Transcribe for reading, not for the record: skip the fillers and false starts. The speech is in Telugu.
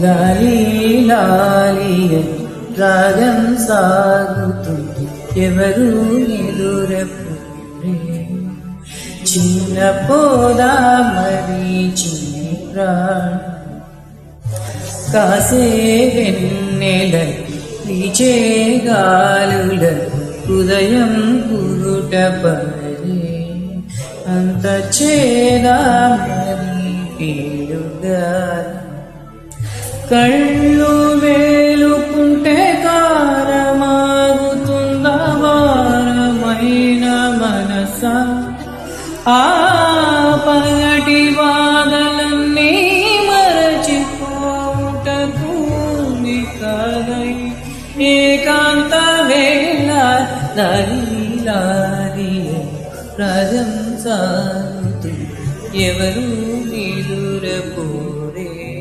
లాలి లాలి రాగం సాగుతుంది ఎవరు ఎదురపురే చిన్న పోదా మరి చిన్ని ప్రాణ కాసే వెన్నెల వీచే గాలుల హృదయం పురుట పరే అంత చేదా మరి పేరుగా కళ్ళు వేలుకుంటే కారమాగుతుందా వారమైన మనస ఆ పగటి వాదలన్నీ మరచిపోవుటకు కదై ఏకాంత వేళ లాలి లాలి రజం సాగుతూ ఎవరు నిదురపో